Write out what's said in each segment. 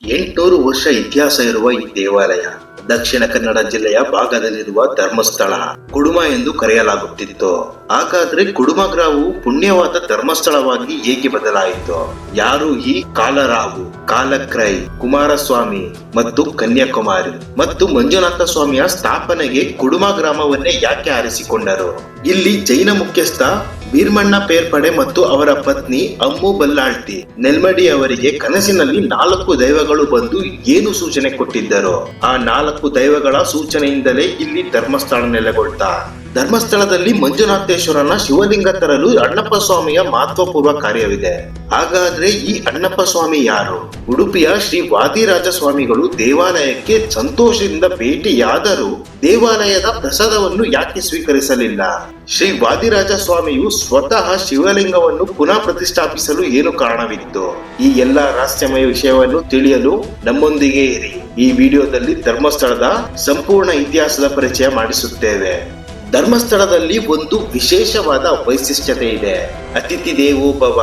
800 ವರ್ಷ ಇತಿಹಾಸ ಇರುವ ಈ ದೇವಾಲಯ ದಕ್ಷಿಣ ಕನ್ನಡ ಜಿಲ್ಲೆಯ ಭಾಗದಲ್ಲಿರುವ ಧರ್ಮಸ್ಥಳ ಕುಡುಮ ಎಂದು ಕರೆಯಲಾಗುತ್ತಿತ್ತು. ಹಾಗಾದ್ರೆ ಕುಡುಮ ಗ್ರಾಮವು ಪುಣ್ಯವಾದ ಧರ್ಮಸ್ಥಳವಾಗಿ ಹೇಗೆ ಬದಲಾಯಿತು? ಯಾರು ಈ ಕಾಲರಾವು, ಕಾಲಕ್ರೈ, ಕುಮಾರಸ್ವಾಮಿ ಮತ್ತು ಕನ್ಯಾಕುಮಾರಿ ಮತ್ತು ಮಂಜುನಾಥ ಸ್ವಾಮಿಯ ಸ್ಥಾಪನೆಗೆ ಕುಡುಮ ಗ್ರಾಮವನ್ನೇ ಯಾಕೆ ಆರಿಸಿಕೊಂಡರು? ಇಲ್ಲಿ ಜೈನ ಮುಖ್ಯಸ್ಥ ಭೀಮಣ್ಣ ಪೇರ್ಪಡೆ ಮತ್ತು ಅವರ ಪತ್ನಿ ಅಮ್ಮು ಬಲ್ಲಾಳ್ತಿ ನೆಲ್ಮಡಿ ಅವರಿಗೆ ಕನಸಿನಲ್ಲಿ 4 ದೈವಗಳು ಬಂದು ಏನು ಸೂಚನೆ ಕೊಟ್ಟಿದ್ದರು. ಆ 4 ದೈವಗಳ ಸೂಚನೆಯಿಂದಲೇ ಇಲ್ಲಿ ಧರ್ಮಸ್ಥಳ ನೆಲೆಗೊಳ್ತಾ. ಧರ್ಮಸ್ಥಳದಲ್ಲಿ ಮಂಜುನಾಥೇಶ್ವರನ ಶಿವಲಿಂಗ ತರಲು ಅಣ್ಣಪ್ಪ ಸ್ವಾಮಿಯ ಮಹತ್ವಪೂರ್ವ ಕಾರ್ಯವಿದೆ. ಹಾಗಾದ್ರೆ ಈ ಅಣ್ಣಪ್ಪ ಸ್ವಾಮಿ ಯಾರು? ಉಡುಪಿಯ ಶ್ರೀ ವಾದಿರಾಜ ಸ್ವಾಮಿಗಳು ದೇವಾಲಯಕ್ಕೆ ಸಂತೋಷದಿಂದ ಭೇಟಿಯಾದರೂ ದೇವಾಲಯದ ಪ್ರಸಾದವನ್ನು ಯಾಕೆ ಸ್ವೀಕರಿಸಲಿಲ್ಲ? ಶ್ರೀ ವಾದಿರಾಜ ಸ್ವಾಮಿಯು ಸ್ವತಃ ಶಿವಲಿಂಗವನ್ನು ಪುನಃ ಪ್ರತಿಷ್ಠಾಪಿಸಲು ಏನು ಕಾರಣವಿತ್ತು? ಈ ಎಲ್ಲಾ ರಹಸ್ಯಮಯ ವಿಷಯವನ್ನು ತಿಳಿಯಲು ನಮ್ಮೊಂದಿಗೆ ಇರಿ. ಈ ವಿಡಿಯೋದಲ್ಲಿ ಧರ್ಮಸ್ಥಳದ ಸಂಪೂರ್ಣ ಇತಿಹಾಸದ ಪರಿಚಯ ಮಾಡಿಸುತ್ತೇವೆ. ಧರ್ಮಸ್ಥಳದಲ್ಲಿ ಒಂದು ವಿಶೇಷವಾದ ವೈಶಿಷ್ಟ್ಯತೆ ಇದೆ. ಅತಿಥಿ ದೇವೋ ಭವ,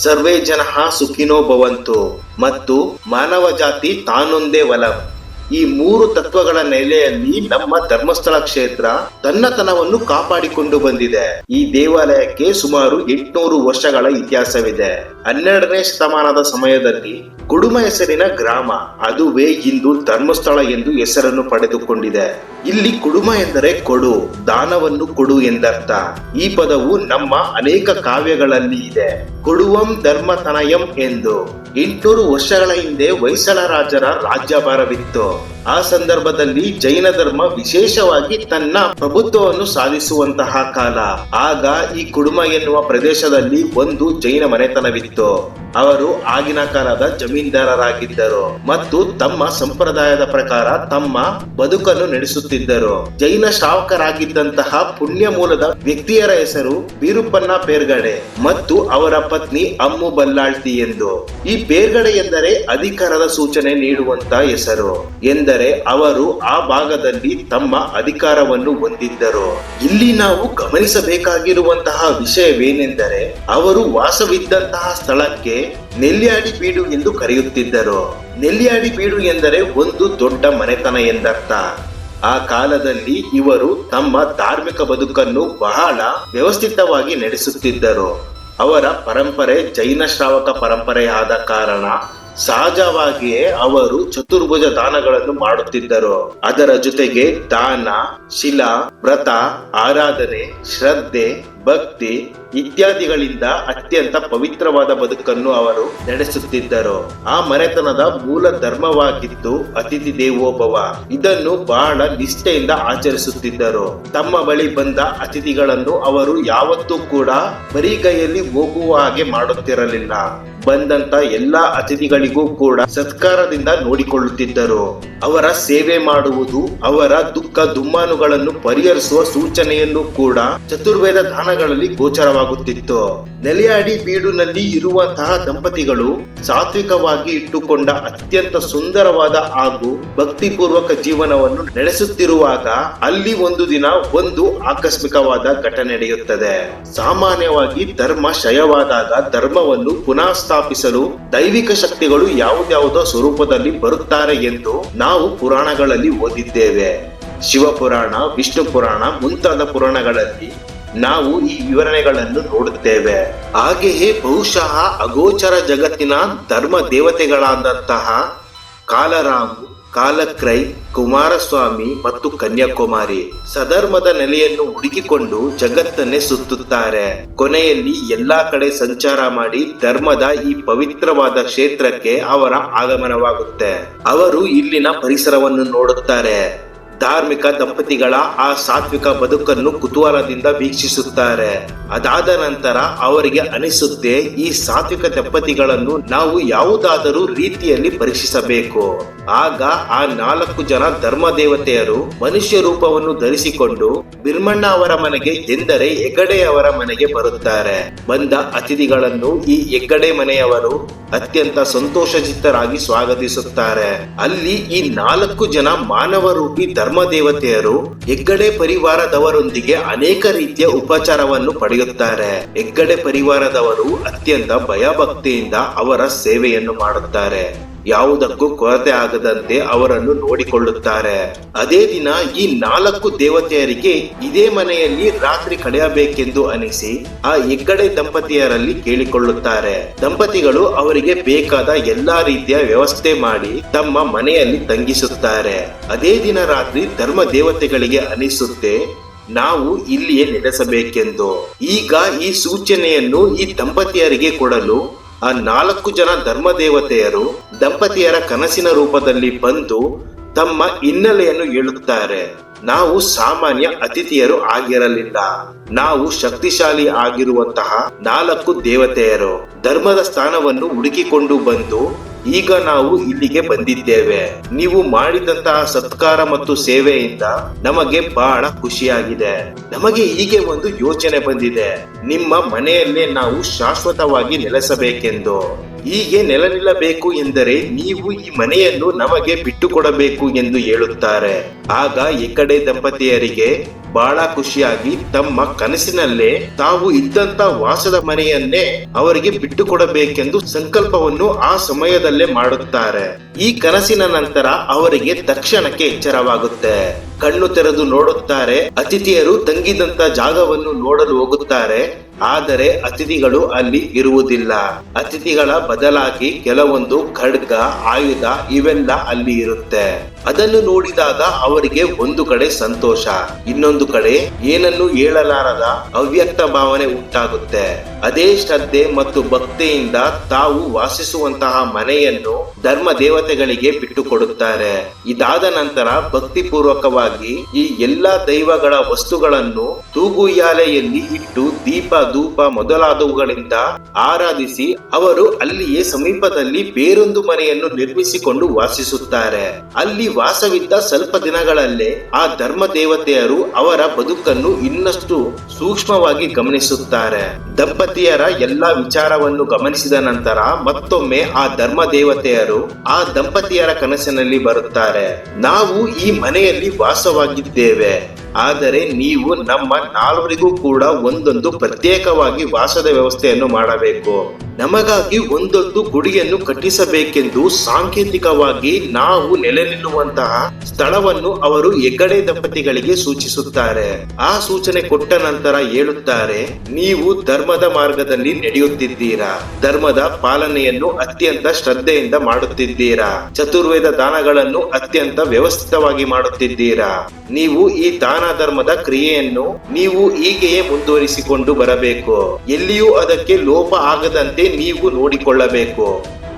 ಸರ್ವೇ ಜನಃ ಸುಖಿನೋ ಭವಂತು ಮತ್ತು ಮಾನವ ಜಾತಿ ತಾನೊಂದೇ ವಲಂ. ಈ 3 ತತ್ವಗಳ ನೆಲೆಯಲ್ಲಿ ನಮ್ಮ ಧರ್ಮಸ್ಥಳ ಕ್ಷೇತ್ರ ತನ್ನತನವನ್ನು ಕಾಪಾಡಿಕೊಂಡು ಬಂದಿದೆ. ಈ ದೇವಾಲಯಕ್ಕೆ ಸುಮಾರು 800 ವರ್ಷಗಳ ಇತಿಹಾಸವಿದೆ. 12ನೇ ಶತಮಾನದ ಸಮಯದಲ್ಲಿ ಕುಡುಮ ಹೆಸರಿನ ಗ್ರಾಮ, ಅದುವೇ ಇಂದು ಧರ್ಮಸ್ಥಳ ಎಂದು ಹೆಸರನ್ನು ಪಡೆದುಕೊಂಡಿದೆ. ಇಲ್ಲಿ ಕುಡುಮ ಎಂದರೆ ಕೊಡು, ದಾನವನ್ನು ಕೊಡು ಎಂದರ್ಥ. ಈ ಪದವು ನಮ್ಮ ಅನೇಕ ಕಾವ್ಯಗಳಲ್ಲಿ ಇದೆ. ಕೊಡುವಂ ಧರ್ಮತನಯಂ ಎಂದು. 800 ವರ್ಷಗಳ ಹಿಂದೆ ಹೊಯ್ಸಳ ರಾಜರ ರಾಜ್ಯಭಾರವಿತ್ತು. ಆ ಸಂದರ್ಭದಲ್ಲಿ ಜೈನ ಧರ್ಮ ವಿಶೇಷವಾಗಿ ತನ್ನ ಪ್ರಭುತ್ವವನ್ನು ಸಾಧಿಸುವಂತಹ ಕಾಲ. ಆಗ ಈ ಕುಡುಮ ಎನ್ನುವ ಪ್ರದೇಶದಲ್ಲಿ ಒಂದು ಜೈನ ಮನೆತನವಿತ್ತು. ಅವರು ಆಗಿನ ಕಾಲದ ಜಮೀನ್ದಾರರಾಗಿದ್ದರು ಮತ್ತು ತಮ್ಮ ಸಂಪ್ರದಾಯದ ಪ್ರಕಾರ ತಮ್ಮ ಬದುಕನ್ನು ನಡೆಸುತ್ತಿದ್ದರು. ಜೈನ ಶ್ರಾವಕರಾಗಿದ್ದಂತಹ ಪುಣ್ಯ ಮೂಲದ ವ್ಯಕ್ತಿಯರ ಹೆಸರು ಬೀರುಪ್ಪಣ್ಣ ಪೇರ್ಗಡೆ ಮತ್ತು ಅವರ ಪತ್ನಿ ಅಮ್ಮು ಬಲ್ಲಾಳ್ತಿ ಎಂದು. ಈ ಪೇರ್ಗಡೆ ಎಂದರೆ ಅಧಿಕಾರದ ಸೂಚನೆ ನೀಡುವಂತ ಹೆಸರು. ಎಂದರೆ ಅವರು ಆ ಭಾಗದಲ್ಲಿ ತಮ್ಮ ಅಧಿಕಾರವನ್ನು ಹೊಂದಿದ್ದರು. ಇಲ್ಲಿ ನಾವು ಗಮನಿಸಬೇಕಾಗಿರುವಂತಹ ವಿಷಯವೇನೆಂದರೆ ಅವರು ವಾಸವಿದ್ದಂತಹ ಸ್ಥಳಕ್ಕೆ ನೆಲ್ಯಾಡಿ ಬೀಡು ಎಂದು ಕರೆಯುತ್ತಿದ್ದರು. ನೆಲ್ಯಾಡಿ ಬೀಡು ಎಂದರೆ ಒಂದು ದೊಡ್ಡ ಮನೆತನ ಎಂದರ್ಥ. ಆ ಕಾಲದಲ್ಲಿ ಇವರು ತಮ್ಮ ಧಾರ್ಮಿಕ ಬದುಕನ್ನು ಬಹಳ ವ್ಯವಸ್ಥಿತವಾಗಿ ನಡೆಸುತ್ತಿದ್ದರು. ಅವರ ಪರಂಪರೆ ಜೈನ ಶ್ರಾವಕ ಪರಂಪರೆ ಆದ ಕಾರಣ ಸಹಜವಾಗಿಯೇ ಅವರು ಚತುರ್ಭುಜ ದಾನಗಳನ್ನು ಮಾಡುತ್ತಿದ್ದರು. ಅದರ ಜೊತೆಗೆ ದಾನ, ಶಿಲಾ, ವ್ರತ, ಆರಾಧನೆ, ಶ್ರದ್ಧೆ, ಭಕ್ತಿ ಇತ್ಯಾದಿಗಳಿಂದ ಅತ್ಯಂತ ಪವಿತ್ರವಾದ ಬದುಕನ್ನು ಅವರು ನಡೆಸುತ್ತಿದ್ದರು. ಆ ಮನೆತನದ ಮೂಲ ಧರ್ಮವಾಗಿತ್ತು ಅತಿಥಿ ದೇವೋಭವ. ಇದನ್ನು ಬಹಳ ನಿಷ್ಠೆಯಿಂದ ಆಚರಿಸುತ್ತಿದ್ದರು. ತಮ್ಮ ಬಳಿ ಬಂದ ಅತಿಥಿಗಳನ್ನು ಅವರು ಯಾವತ್ತೂ ಕೂಡ ಬರಿಗೈಯಲ್ಲಿ ಹೋಗುವ ಹಾಗೆ ಮಾಡುತ್ತಿರಲಿಲ್ಲ. ಬಂದಂತ ಎಲ್ಲಾ ಅತಿಥಿಗಳಿಗೂ ಕೂಡ ಸತ್ಕಾರದಿಂದ ನೋಡಿಕೊಳ್ಳುತ್ತಿದ್ದರು. ಅವರ ಸೇವೆ ಮಾಡುವುದು, ಅವರ ದುಃಖ ದುಮ್ಮಾನುಗಳನ್ನು ಪರಿಹರಿಸುವ ಸೂಚನೆಯನ್ನು ಕೂಡ ಚತುರ್ವೇದ ದಾನಗಳಲ್ಲಿ ಗೋಚರವಾಗುತ್ತಿತ್ತು. ನೆಲೆಯಾಡಿ ಬೀಡುನಲ್ಲಿ ಇರುವಂತಹ ದಂಪತಿಗಳು ಸಾತ್ವಿಕವಾಗಿ ಇಟ್ಟುಕೊಂಡ ಅತ್ಯಂತ ಸುಂದರವಾದ ಹಾಗೂ ಭಕ್ತಿಪೂರ್ವಕ ಜೀವನವನ್ನು ನಡೆಸುತ್ತಿರುವಾಗ ಅಲ್ಲಿ ಒಂದು ದಿನ ಒಂದು ಆಕಸ್ಮಿಕವಾದ ಘಟನೆ ನಡೆಯುತ್ತದೆ. ಸಾಮಾನ್ಯವಾಗಿ ಧರ್ಮ ಕ್ಷಯವಾದಾಗ ಧರ್ಮವನ್ನು ಪುನಃ ಸ್ಥಾಪಿಸಲು ದೈವಿಕ ಶಕ್ತಿಗಳು ಯಾವುದ್ಯಾವುದೋ ಸ್ವರೂಪದಲ್ಲಿ ಬರುತ್ತಾರೆ ಎಂದು ನಾವು ಪುರಾಣಗಳಲ್ಲಿ ಓದಿದ್ದೇವೆ. ಶಿವಪುರಾಣ, ವಿಷ್ಣು ಪುರಾಣ ಮುಂತಾದ ಪುರಾಣಗಳಲ್ಲಿ ನಾವು ಈ ವಿವರಣೆಗಳನ್ನು ನೋಡುತ್ತೇವೆ. ಹಾಗೆಯೇ ಬಹುಶಃ ಅಗೋಚರ ಜಗತ್ತಿನ ಧರ್ಮ ದೇವತೆಗಳಾದಂತಹ ಕಾಲರಾವು, ಕಾಲಕ್ರೈ, ಕುಮಾರಸ್ವಾಮಿ ಮತ್ತು ಕನ್ಯಾಕುಮಾರಿ ಸಧರ್ಮದ ನೆಲೆಯನ್ನು ಹುಡುಕಿಕೊಂಡು ಜಗತ್ತನ್ನೇ ಸುತ್ತುತ್ತಾರೆ. ಕೊನೆಯಲ್ಲಿ ಎಲ್ಲಾ ಕಡೆ ಸಂಚಾರ ಮಾಡಿ ಧರ್ಮದ ಈ ಪವಿತ್ರವಾದ ಕ್ಷೇತ್ರಕ್ಕೆ ಅವರ ಆಗಮನವಾಗುತ್ತೆ. ಅವರು ಇಲ್ಲಿನ ಪರಿಸರವನ್ನು ನೋಡುತ್ತಾರೆ. ಧಾರ್ಮಿಕ ದಂಪತಿಗಳ ಆ ಸಾತ್ವಿಕ ಬದುಕನ್ನು ಕುತೂಹಲದಿಂದ ವೀಕ್ಷಿಸುತ್ತಾರೆ. ಅದಾದ ನಂತರ ಅವರಿಗೆ ಅನಿಸುತ್ತೆ, ಈ ಸಾತ್ವಿಕ ದಂಪತಿಗಳನ್ನು ನಾವು ಯಾವುದಾದರೂ ರೀತಿಯಲ್ಲಿ ಪರೀಕ್ಷಿಸಬೇಕು. ಆಗ ಆ 4 ಜನ ಧರ್ಮ ದೇವತೆಯರು ಮನುಷ್ಯ ರೂಪವನ್ನು ಧರಿಸಿಕೊಂಡು ಭೀಮಣ್ಣ ಅವರ ಮನೆಗೆ ಎಂದರೆ ಹೆಗ್ಗಡೆ ಅವರ ಮನೆಗೆ ಬರುತ್ತಾರೆ. ಬಂದ ಅತಿಥಿಗಳನ್ನು ಈ ಹೆಗ್ಗಡೆ ಮನೆಯವರು ಅತ್ಯಂತ ಸಂತೋಷಚಿತ್ತರಾಗಿ ಸ್ವಾಗತಿಸುತ್ತಾರೆ. ಅಲ್ಲಿ ಈ 4 ಜನ ಮಾನವ ರೂಪಿ ಧರ್ಮ ದೇವತೆಯರು ಹೆಗ್ಗಡೆ ಪರಿವಾರದವರೊಂದಿಗೆ ಅನೇಕ ರೀತಿಯ ಉಪಚಾರವನ್ನು ಪಡೆಯುತ್ತಾರೆ. ಹೆಗ್ಗಡೆ ಪರಿವಾರದವರು ಅತ್ಯಂತ ಭಯಭಕ್ತಿಯಿಂದ ಅವರ ಸೇವೆಯನ್ನು ಮಾಡುತ್ತಾರೆ. ಯಾವುದಕ್ಕೂ ಕೊರತೆ ಆಗದಂತೆ ಅವರನ್ನು ನೋಡಿಕೊಳ್ಳುತ್ತಾರೆ. ಅದೇ ದಿನ ಈ 4 ದೇವತೆಯರಿಗೆ ಇದೇ ಮನೆಯಲ್ಲಿ ರಾತ್ರಿ ಕಳೆಯಬೇಕೆಂದು ಅನಿಸಿ ಆ ಹೆಗ್ಗಡೆ ದಂಪತಿಯರಲ್ಲಿ ಕೇಳಿಕೊಳ್ಳುತ್ತಾರೆ. ದಂಪತಿಗಳು ಅವರಿಗೆ ಬೇಕಾದ ಎಲ್ಲಾ ರೀತಿಯ ವ್ಯವಸ್ಥೆ ಮಾಡಿ ತಮ್ಮ ಮನೆಯಲ್ಲಿ ತಂಗಿಸುತ್ತಾರೆ. ಅದೇ ದಿನ ರಾತ್ರಿ ಧರ್ಮ ದೇವತೆಗಳಿಗೆ ಅನಿಸುತ್ತೆ ನಾವು ಇಲ್ಲಿಯೇ ನೆಲೆಸಬೇಕೆಂದು. ಈಗ ಈ ಸೂಚನೆಯನ್ನು ಈ ದಂಪತಿಯರಿಗೆ ಕೊಡಲು ಆ 4 ಜನ ಧರ್ಮದೇವತೆಯರು ದಂಪತಿಯರ ಕನಸಿನ ರೂಪದಲ್ಲಿ ಬಂದು ತಮ್ಮ ಹಿನ್ನೆಲೆಯನ್ನು ಹೇಳುತ್ತಾರೆ. ನಾವು ಸಾಮಾನ್ಯ ಅತಿಥಿಯರು ಆಗಿರಲಿಲ್ಲ, ನಾವು ಶಕ್ತಿಶಾಲಿ ಆಗಿರುವಂತಹ 4 ದೇವತೆಯರು ಧರ್ಮದ ಸ್ಥಾನವನ್ನು ಹುಡುಕಿಕೊಂಡು ಬಂದು ಈಗ ನಾವು ಇಲ್ಲಿಗೆ ಬಂದಿದ್ದೇವೆ. ನೀವು ಮಾಡಿದಂತಹ ಸತ್ಕಾರ ಮತ್ತು ಸೇವೆಯಿಂದ ನಮಗೆ ಬಹಳ ಖುಷಿಯಾಗಿದೆ. ನಮಗೆ ಹೀಗೆ ಒಂದು ಯೋಚನೆ ಬಂದಿದೆ, ನಿಮ್ಮ ಮನೆಯಲ್ಲೇ ನಾವು ಶಾಶ್ವತವಾಗಿ ನೆಲೆಸಬೇಕೆಂದು. ಹೀಗೆ ನೆಲೆ ನಿಲ್ಲಬೇಕು ಎಂದರೆ ನೀವು ಈ ಮನೆಯನ್ನು ನಮಗೆ ಬಿಟ್ಟು ಕೊಡಬೇಕು ಎಂದು ಹೇಳುತ್ತಾರೆ. ಆಗ ಹೆಗ್ಗಡೆ ದಂಪತಿಯರಿಗೆ ಬಹಳ ಖುಷಿಯಾಗಿ ತಮ್ಮ ಕನಸಿನಲ್ಲೇ ತಾವು ಇದ್ದಂತ ವಾಸದ ಮನೆಯನ್ನೇ ಅವರಿಗೆ ಬಿಟ್ಟು ಕೊಡಬೇಕೆಂದು ಸಂಕಲ್ಪವನ್ನು ಆ ಸಮಯದಲ್ಲೇ ಮಾಡುತ್ತಾರೆ. ಈ ಕನಸಿನ ನಂತರ ಅವರಿಗೆ ತಕ್ಷಣಕ್ಕೆ ಎಚ್ಚರವಾಗುತ್ತೆ. ಕಣ್ಣು ತೆರೆದು ನೋಡುತ್ತಾರೆ. ಅತಿಥಿಯರು ತಂಗಿದಂತ ಜಾಗವನ್ನು ನೋಡಲು ಹೋಗುತ್ತಾರೆ. ಆದರೆ ಅತಿಥಿಗಳು ಅಲ್ಲಿ ಇರುವುದಿಲ್ಲ. ಅತಿಥಿಗಳ ಬದಲಾಗಿ ಕೆಲವೊಂದು ಖಡ್ಗ, ಆಯುಧ ಇವೆಲ್ಲ ಅಲ್ಲಿ ಇರುತ್ತೆ. ಅದನ್ನು ನೋಡಿದಾಗ ಅವರಿಗೆ ಒಂದು ಕಡೆ ಸಂತೋಷ, ಇನ್ನೊಂದು ಕಡೆ ಏನನ್ನು ಹೇಳಲಾರದ ಅವ್ಯಕ್ತ ಭಾವನೆ ಉಂಟಾಗುತ್ತೆ. ಅದೇ ಶ್ರದ್ಧೆ ಮತ್ತು ಭಕ್ತಿಯಿಂದ ತಾವು ವಾಸಿಸುವಂತಹ ಮನೆಯನ್ನು ಧರ್ಮ ದೇವತೆಗಳಿಗೆ ಬಿಟ್ಟು ಕೊಡುತ್ತಾರೆ. ಇದಾದ ನಂತರ ಭಕ್ತಿ ಪೂರ್ವಕವಾಗಿ ಈ ಎಲ್ಲಾ ದೈವಗಳ ವಸ್ತುಗಳನ್ನು ತೂಗುಯ್ಯಾಲೆಯಲ್ಲಿ ಇಟ್ಟು ದೀಪ, ಧೂಪ ಮೊದಲಾದವುಗಳಿಂದ ಆರಾಧಿಸಿ ಅವರು ಅಲ್ಲಿಯೇ ಸಮೀಪದಲ್ಲಿ ಬೇರೊಂದು ಮನೆಯನ್ನು ನಿರ್ಮಿಸಿಕೊಂಡು ವಾಸಿಸುತ್ತಾರೆ. ಅಲ್ಲಿ ವಾಸವಿದ್ದ ಸ್ವಲ್ಪ ದಿನಗಳಲ್ಲೇ ಆ ಧರ್ಮ ದೇವತೆಯರು ಅವರ ಬದುಕನ್ನು ಇನ್ನಷ್ಟು ಸೂಕ್ಷ್ಮವಾಗಿ ಗಮನಿಸುತ್ತಾರೆ. ದಂಪತಿಯರ ಎಲ್ಲಾ ವಿಚಾರವನ್ನು ಗಮನಿಸಿದ ನಂತರ ಮತ್ತೊಮ್ಮೆ ಆ ಧರ್ಮ ದೇವತೆಯರು ಆ ದಂಪತಿಯರ ಕನಸಿನಲ್ಲಿ ಬರುತ್ತಾರೆ. ನಾವು ಈ ಮನೆಯಲ್ಲಿ ವಾಸವಾಗಿದ್ದೇವೆ, ಆದರೆ ನೀವು ನಮ್ಮ 4 ಕೂಡ ಒಂದೊಂದು ಪ್ರತ್ಯೇಕವಾಗಿ ವಾಸದ ವ್ಯವಸ್ಥೆಯನ್ನು ಮಾಡಬೇಕು. ನಮಗಾಗಿ ಒಂದೊಂದು ಗುಡಿಯನ್ನು ಕಟ್ಟಿಸಬೇಕೆಂದು ಸಾಂಕೇತಿಕವಾಗಿ ನಾವು ನೆಲೆ ನಿಲ್ಲುವಂತಹ ಸ್ಥಳವನ್ನು ಅವರು ಹೆಗ್ಗಡೆ ದಂಪತಿಗಳಿಗೆ ಸೂಚಿಸುತ್ತಾರೆ. ಆ ಸೂಚನೆ ಕೊಟ್ಟ ನಂತರ ಹೇಳುತ್ತಾರೆ, ನೀವು ಧರ್ಮದ ಮಾರ್ಗದಲ್ಲಿ ನಡೆಯುತ್ತಿದ್ದೀರಾ, ಧರ್ಮದ ಪಾಲನೆಯನ್ನು ಅತ್ಯಂತ ಶ್ರದ್ಧೆಯಿಂದ ಮಾಡುತ್ತಿದ್ದೀರಾ, ಚತುರ್ವೇದ ದಾನಗಳನ್ನು ಅತ್ಯಂತ ವ್ಯವಸ್ಥಿತವಾಗಿ ಮಾಡುತ್ತಿದ್ದೀರಾ. ನೀವು ಈ ದಾನ ಧರ್ಮದ ಕ್ರಿಯೆಯನ್ನು ನೀವು ಹೀಗೆಯೇ ಮುಂದುವರಿಸಿಕೊಂಡು ಬರಬೇಕು. ಎಲ್ಲಿಯೂ ಅದಕ್ಕೆ ಲೋಪ ಆಗದಂತೆ ನೀವು ನೋಡಿಕೊಳ್ಳಬೇಕು.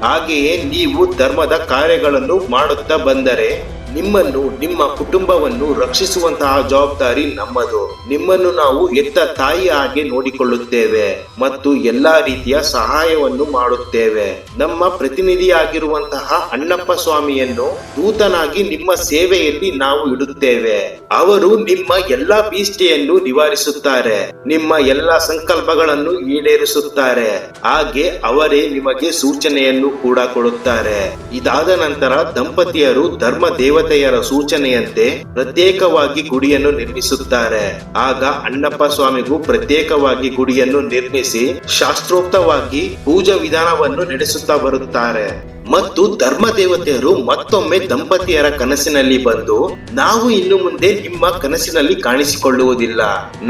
ಹಾಗೆಯೇ ನೀವು ಧರ್ಮದ ಕಾರ್ಯಗಳನ್ನು ಮಾಡುತ್ತಾ ಬಂದರೆ ನಿಮ್ಮನ್ನು, ನಿಮ್ಮ ಕುಟುಂಬವನ್ನು ರಕ್ಷಿಸುವಂತಹ ಜವಾಬ್ದಾರಿ ನಮ್ಮದು. ನಿಮ್ಮನ್ನು ನಾವು ಹೆತ್ತ ತಾಯಿ ಹಾಗೆ ನೋಡಿಕೊಳ್ಳುತ್ತೇವೆ ಮತ್ತು ಎಲ್ಲಾ ರೀತಿಯ ಸಹಾಯವನ್ನು ಮಾಡುತ್ತೇವೆ. ನಮ್ಮ ಪ್ರತಿನಿಧಿಯಾಗಿರುವಂತಹ ಅಣ್ಣಪ್ಪ ಸ್ವಾಮಿಯನ್ನು ದೂತನಾಗಿ ನಿಮ್ಮ ಸೇವೆಯಲ್ಲಿ ನಾವು ಇಡುತ್ತೇವೆ. ಅವರು ನಿಮ್ಮ ಎಲ್ಲಾ ಭೀಷ್ಟಿಯನ್ನು ನಿವಾರಿಸುತ್ತಾರೆ, ನಿಮ್ಮ ಎಲ್ಲಾ ಸಂಕಲ್ಪಗಳನ್ನು ಈಡೇರಿಸುತ್ತಾರೆ. ಹಾಗೆ ಅವರೇ ನಿಮಗೆ ಸೂಚನೆಯನ್ನು ಕೂಡ ಕೊಡುತ್ತಾರೆ. ಇದಾದ ನಂತರ ದಂಪತಿಯರು ಧರ್ಮ ದೇವತೆಯರ ಸೂಚನೆಯಂತೆ ಪ್ರತ್ಯೇಕವಾಗಿ ಗುಡಿಯನ್ನು ನಿರ್ಮಿಸುತ್ತಾರೆ. ಆಗ ಅಣ್ಣಪ್ಪ ಸ್ವಾಮಿಗೂ ಪ್ರತ್ಯೇಕವಾಗಿ ಗುಡಿಯನ್ನು ನಿರ್ಮಿಸಿ ಶಾಸ್ತ್ರೋಕ್ತವಾಗಿ ಪೂಜಾ ವಿಧಾನವನ್ನು ನಡೆಸುತ್ತಾ ಬರುತ್ತಾರೆ. ಮತ್ತು ಧರ್ಮ ದೇವತೆಯರು ಮತ್ತೊಮ್ಮೆ ದಂಪತಿಯರ ಕನಸಿನಲ್ಲಿ ಬಂದು, ನಾವು ಇನ್ನು ಮುಂದೆ ನಿಮ್ಮ ಕನಸಿನಲ್ಲಿ ಕಾಣಿಸಿಕೊಳ್ಳುವುದಿಲ್ಲ,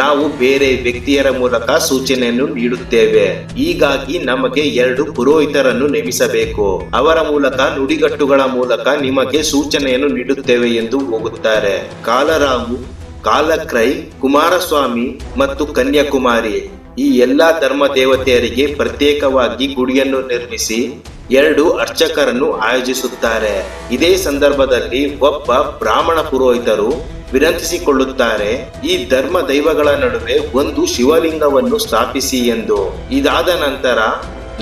ನಾವು ಬೇರೆ ವ್ಯಕ್ತಿಯರ ಮೂಲಕ ಸೂಚನೆಯನ್ನು ನೀಡುತ್ತೇವೆ. ಹೀಗಾಗಿ ನಮಗೆ 2 ಪುರೋಹಿತರನ್ನು ನೇಮಿಸಬೇಕು. ಅವರ ಮೂಲಕ ನುಡಿಗಟ್ಟುಗಳ ಮೂಲಕ ನಿಮಗೆ ಸೂಚನೆಯನ್ನು ನೀಡುತ್ತೇವೆ ಎಂದು ಹೋಗುತ್ತಾರೆ. ಕಾಲರಾವು, ಕಾಲಕ್ರೈ, ಕುಮಾರಸ್ವಾಮಿ ಮತ್ತು ಕನ್ಯಾಕುಮಾರಿ ಈ ಎಲ್ಲಾ ಧರ್ಮ ದೇವತೆಯರಿಗೆ ಪ್ರತ್ಯೇಕವಾಗಿ ಗುಡಿಯನ್ನು ನಿರ್ಮಿಸಿ 2 ಅರ್ಚಕರನ್ನು ಆಯೋಜಿಸುತ್ತಾರೆ. ಇದೇ ಸಂದರ್ಭದಲ್ಲಿ ಒಬ್ಬ ಬ್ರಾಹ್ಮಣ ಪುರೋಹಿತರು ವಿನಂತಿಸಿಕೊಳ್ಳುತ್ತಾರೆ, ಈ ಧರ್ಮ ದೈವಗಳ ನಡುವೆ ಒಂದು ಶಿವಲಿಂಗವನ್ನು ಸ್ಥಾಪಿಸಿ ಎಂದು. ಇದಾದ ನಂತರ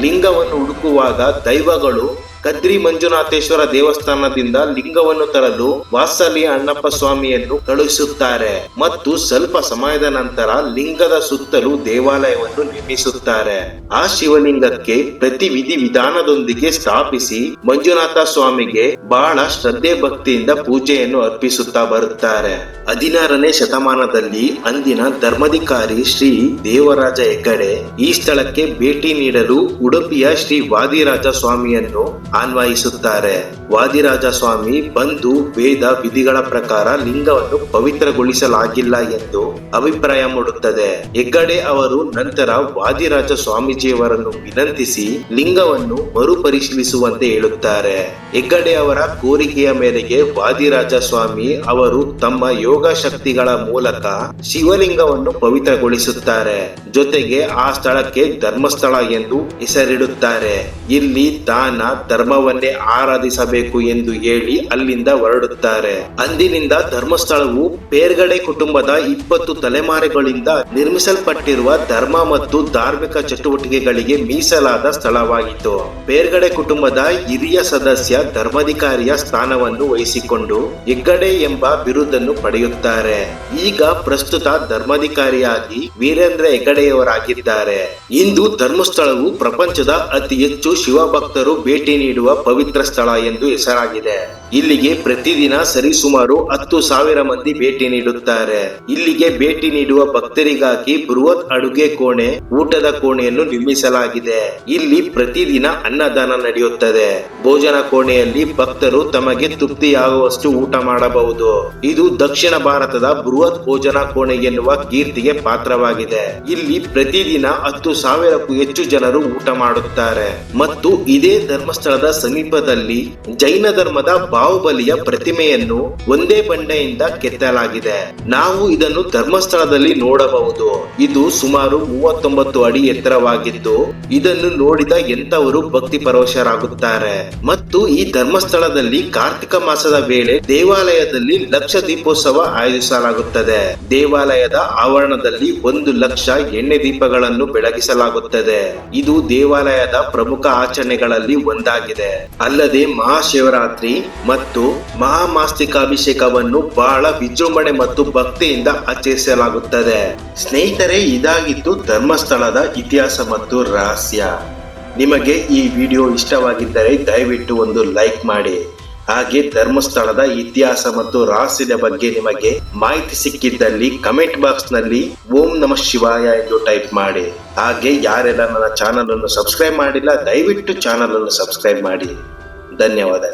ಲಿಂಗವನ್ನು ಹುಡುಕುವಾಗ ದೈವಗಳು ಕದ್ರಿ ಮಂಜುನಾಥೇಶ್ವರ ದೇವಸ್ಥಾನದಿಂದ ಲಿಂಗವನ್ನು ತರಲು ವಾತ್ಸಲ್ಯ ಅಣ್ಣಪ್ಪ ಸ್ವಾಮಿಯನ್ನು ಕಳುಹಿಸುತ್ತಾರೆ ಮತ್ತು ಸ್ವಲ್ಪ ಸಮಯದ ನಂತರ ಲಿಂಗದ ಸುತ್ತಲೂ ದೇವಾಲಯವನ್ನು ನಿರ್ಮಿಸುತ್ತಾರೆ. ಆ ಶಿವಲಿಂಗಕ್ಕೆ ಪ್ರತಿ ವಿಧಿ ವಿಧಾನದೊಂದಿಗೆ ಸ್ಥಾಪಿಸಿ ಮಂಜುನಾಥ ಸ್ವಾಮಿಗೆ ಬಹಳ ಶ್ರದ್ಧೆ ಭಕ್ತಿಯಿಂದ ಪೂಜೆಯನ್ನು ಅರ್ಪಿಸುತ್ತಾ ಬರುತ್ತಾರೆ. 16ನೇ ಶತಮಾನದಲ್ಲಿ ಅಂದಿನ ಧರ್ಮಾಧಿಕಾರಿ ಶ್ರೀ ದೇವರಾಜ ಹೆಗ್ಗಡೆ ಈ ಸ್ಥಳಕ್ಕೆ ಭೇಟಿ ನೀಡಲು ಉಡುಪಿಯ ಶ್ರೀ ವಾದಿರಾಜ ಸ್ವಾಮಿಯನ್ನು ಆನ್ವಯಿಸುತ್ತಾರೆ. ವಾದಿರಾಜ ಸ್ವಾಮಿ ಬಂದು ವೇದ ವಿಧಿಗಳ ಪ್ರಕಾರ ಲಿಂಗವನ್ನು ಪವಿತ್ರಗೊಳಿಸಲಾಗಿಲ್ಲ ಎಂದು ಅಭಿಪ್ರಾಯ ಮೂಡುತ್ತದೆ. ಹೆಗ್ಗಡೆ ಅವರು ನಂತರ ವಾದಿರಾಜ ಸ್ವಾಮೀಜಿಯವರನ್ನು ವಿನಂತಿಸಿ ಲಿಂಗವನ್ನು ಮರುಪರಿಶೀಲಿಸುವಂತೆ ಹೇಳುತ್ತಾರೆ. ಹೆಗ್ಗಡೆ ಅವರ ಕೋರಿಕೆಯ ಮೇರೆಗೆ ವಾದಿರಾಜ ಸ್ವಾಮಿ ಅವರು ತಮ್ಮ ಯೋಗ ಶಕ್ತಿಗಳ ಮೂಲಕ ಶಿವಲಿಂಗವನ್ನು ಪವಿತ್ರಗೊಳಿಸುತ್ತಾರೆ. ಜೊತೆಗೆ ಆ ಸ್ಥಳಕ್ಕೆ ಧರ್ಮಸ್ಥಳ ಎಂದು ಹೆಸರಿಡುತ್ತಾರೆ. ಇಲ್ಲಿ ದಾನ ಧರ್ಮವನ್ನೇ ಆರಾಧಿಸಬೇಕು ಎಂದು ಹೇಳಿ ಅಲ್ಲಿಂದ ಹೊರಡುತ್ತಾರೆ. ಅಂದಿನಿಂದ ಧರ್ಮಸ್ಥಳವು ಪೇರ್ಗಡೆ ಕುಟುಂಬದ 20 ತಲೆಮಾರುಗಳಿಂದ ನಿರ್ಮಿಸಲ್ಪಟ್ಟಿರುವ ಧರ್ಮ ಮತ್ತು ಧಾರ್ಮಿಕ ಚಟುವಟಿಕೆಗಳಿಗೆ ಮೀಸಲಾದ ಸ್ಥಳವಾಗಿತ್ತು. ಪೇರ್ಗಡೆ ಕುಟುಂಬದ ಹಿರಿಯ ಸದಸ್ಯ ಧರ್ಮಾಧಿಕಾರಿಯ ಸ್ಥಾನವನ್ನು ವಹಿಸಿಕೊಂಡು ಹೆಗ್ಗಡೆ ಎಂಬ ಬಿರುದನ್ನು ಪಡೆಯುತ್ತಾರೆ. ಈಗ ಪ್ರಸ್ತುತ ಧರ್ಮಾಧಿಕಾರಿಯಾಗಿ ವೀರೇಂದ್ರ ಹೆಗ್ಗಡೆಯವರಾಗಿದ್ದಾರೆ. ಇಂದು ಧರ್ಮಸ್ಥಳವು ಪ್ರಪಂಚದ ಅತಿ ಹೆಚ್ಚು ಶಿವಭಕ್ತರು ಭೇಟಿ ನೀಡುವ ಪವಿತ್ರ ಸ್ಥಳ ಎಂದು ಹೆಸರಾಗಿದೆ. ಇಲ್ಲಿಗೆ ಪ್ರತಿದಿನ ಸರಿಸುಮಾರು 10,000 ಮಂದಿ ಭೇಟಿ ನೀಡುತ್ತಾರೆ. ಇಲ್ಲಿಗೆ ಭೇಟಿ ನೀಡುವ ಭಕ್ತರಿಗಾಗಿ ಬೃಹತ್ ಅಡುಗೆ ಕೋಣೆ, ಊಟದ ಕೋಣೆಯನ್ನು ನಿರ್ಮಿಸಲಾಗಿದೆ. ಇಲ್ಲಿ ಪ್ರತಿದಿನ ಅನ್ನದಾನ ನಡೆಯುತ್ತದೆ. ಭೋಜನ ಕೋಣೆಯಲ್ಲಿ ಭಕ್ತರು ತಮಗೆ ತೃಪ್ತಿಯಾಗುವಷ್ಟು ಊಟ ಮಾಡಬಹುದು. ಇದು ದಕ್ಷಿಣ ಭಾರತದ ಬೃಹತ್ ಭೋಜನ ಕೋಣೆ ಎನ್ನುವ ಕೀರ್ತಿಗೆ ಪಾತ್ರವಾಗಿದೆ. ಇಲ್ಲಿ ಪ್ರತಿದಿನ 10,000ಕ್ಕೂ ಹೆಚ್ಚು ಜನರು ಊಟ ಮಾಡುತ್ತಾರೆ. ಮತ್ತು ಇದೇ ಧರ್ಮಸ್ಥಳದ ಸಮೀಪದಲ್ಲಿ ಜೈನ ಧರ್ಮದ ಬಾಹುಬಲಿಯ ಪ್ರತಿಮೆಯನ್ನು ಒಂದೇ ಬಂಡೆಯಿಂದ ಕೆತ್ತಲಾಗಿದೆ. ನಾವು ಇದನ್ನು ಧರ್ಮಸ್ಥಳದಲ್ಲಿ ನೋಡಬಹುದು. ಇದು ಸುಮಾರು 39 ಅಡಿ ಎತ್ತರವಾಗಿದ್ದು ಇದನ್ನು ನೋಡಿದ ಎಂತವರು ಭಕ್ತಿ ಪರವಶರಾಗುತ್ತಾರೆ. ಮತ್ತು ಈ ಧರ್ಮಸ್ಥಳದಲ್ಲಿ ಕಾರ್ತಿಕ ಮಾಸದ ವೇಳೆ ದೇವಾಲಯದಲ್ಲಿ ಲಕ್ಷ ದೀಪೋತ್ಸವ ಆಯೋಜಿಸಲಾಗುತ್ತದೆ. ದೇವಾಲಯದ ಆವರಣದಲ್ಲಿ 1 ಲಕ್ಷ ಎಣ್ಣೆ ದೀಪಗಳನ್ನು ಬೆಳಗಿಸಲಾಗುತ್ತದೆ. ಇದು ದೇವಾಲಯದ ಪ್ರಮುಖ ಆಚರಣೆಗಳಲ್ಲಿ ಒಂದಾಗಿದೆ. ಅಲ್ಲದೆ ಮಹಾಶಿವರಾತ್ರಿ ಮತ್ತು ಮಹಾಮಾಸ್ತಿಕಾಭಿಷೇಕವನ್ನು ಬಹಳ ವಿಜೃಂಭಣೆ ಮತ್ತು ಭಕ್ತಿಯಿಂದ ಆಚರಿಸಲಾಗುತ್ತದೆ. ಸ್ನೇಹಿತರೆ, ಇದಾಗಿತ್ತು ಧರ್ಮಸ್ಥಳದ ಇತಿಹಾಸ ಮತ್ತು ರಹಸ್ಯ. ನಿಮಗೆ ಈ ವಿಡಿಯೋ ಇಷ್ಟವಾಗಿದ್ದರೆ ದಯವಿಟ್ಟು ಒಂದು ಲೈಕ್ ಮಾಡಿ. ಹಾಗೆ ಧರ್ಮಸ್ಥಳದ ಇತಿಹಾಸ ಮತ್ತು ರಹಸ್ಯದ ಬಗ್ಗೆ ನಿಮಗೆ ಮಾಹಿತಿ ಸಿಕ್ಕಿದ್ದಲ್ಲಿ ಕಮೆಂಟ್ ಬಾಕ್ಸ್ ನಲ್ಲಿ ಓಂ ನಮಃ ಶಿವಾಯ ಎಂದು ಟೈಪ್ ಮಾಡಿ. ಹಾಗೆ ಯಾರೆಲ್ಲ ನನ್ನ ಚಾನಲ್ ಅನ್ನು ಸಬ್ಸ್ಕ್ರೈಬ್ ಮಾಡಿಲ್ಲ ದಯವಿಟ್ಟು ಚಾನಲ್ ಅನ್ನು ಸಬ್ಸ್ಕ್ರೈಬ್ ಮಾಡಿ. ಧನ್ಯವಾದ.